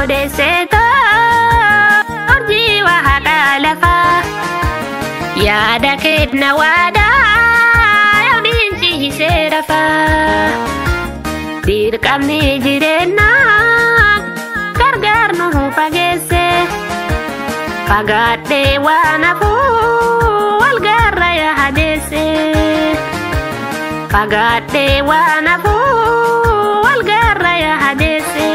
deseto orji wa hakalafa ya da kedna wada yaudinchi hiserafa dirqamni jirena gargar nu fagesse fagade wanafu wal garra ya hadese fagade wanafu wal garra ya hadese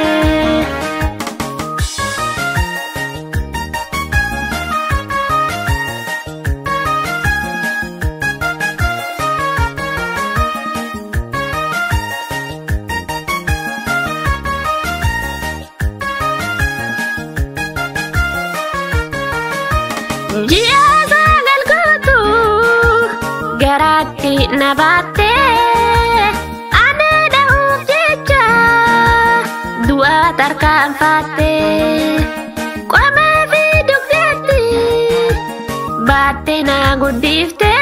Jia sagal kutu garati nabate ane dahu jecha dua tarkan fate kwame viduk deti bate na gudifte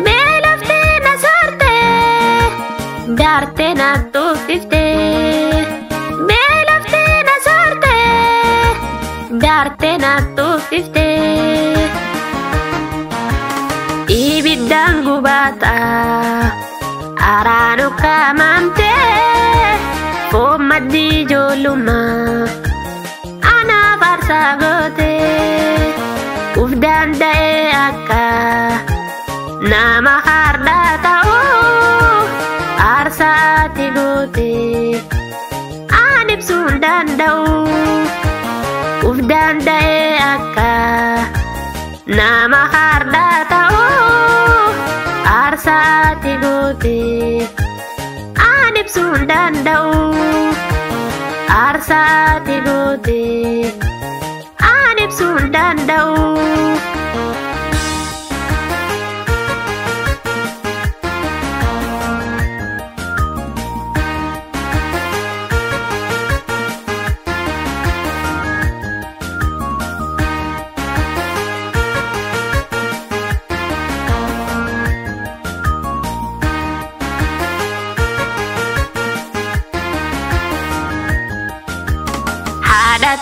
belafte na sorte darte na tufifte belafte na sorte darte na tufifte ibidang gubata arano kamante pomadi joluma ana farsa gote ufdan dae akka nama harda tau arsati gote anip sundan dau ufdan dae akka nama harda tau arsati gote anip sundan dau arsati gote anip sundan dau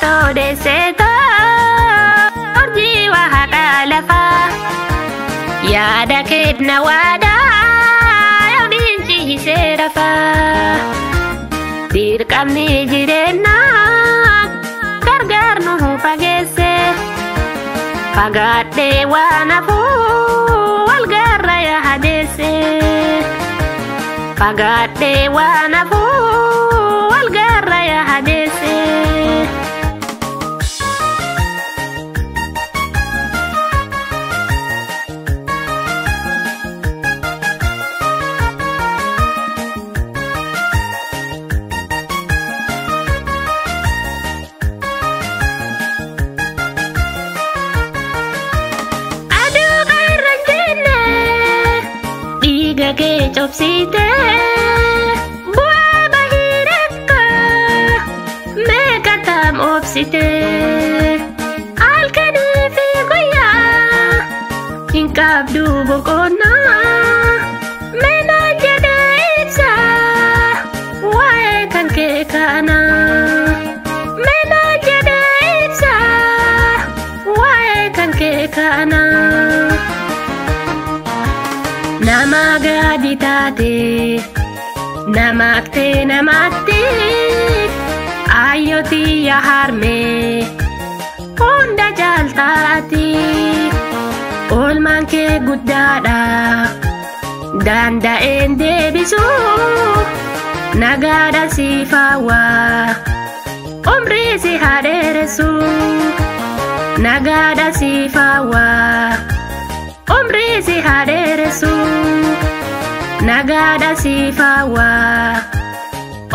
to deseto orji wa hakalafa ya da kedna wada yaudinchi hiserafa dirqamni jirena gargar nu fagesse fagade wanafu wal garra ya hadese fagade wanafu wal garra ya hadese ke chopsite buah bahireka mekatam opsite alkani fi goya kinkab du bokona mena jade ipsa wae kan ke kana mena jade ipsa wae kan ke kana nama gadi tate namakte namatti ayoti ya harme honda jaltati olman ke guddada danda ende bisu nagada sifawa umri si haderesu nagada sifawa umri si haderesu nagada sifawa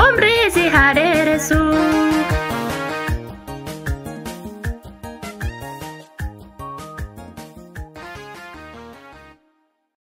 umri si haderesu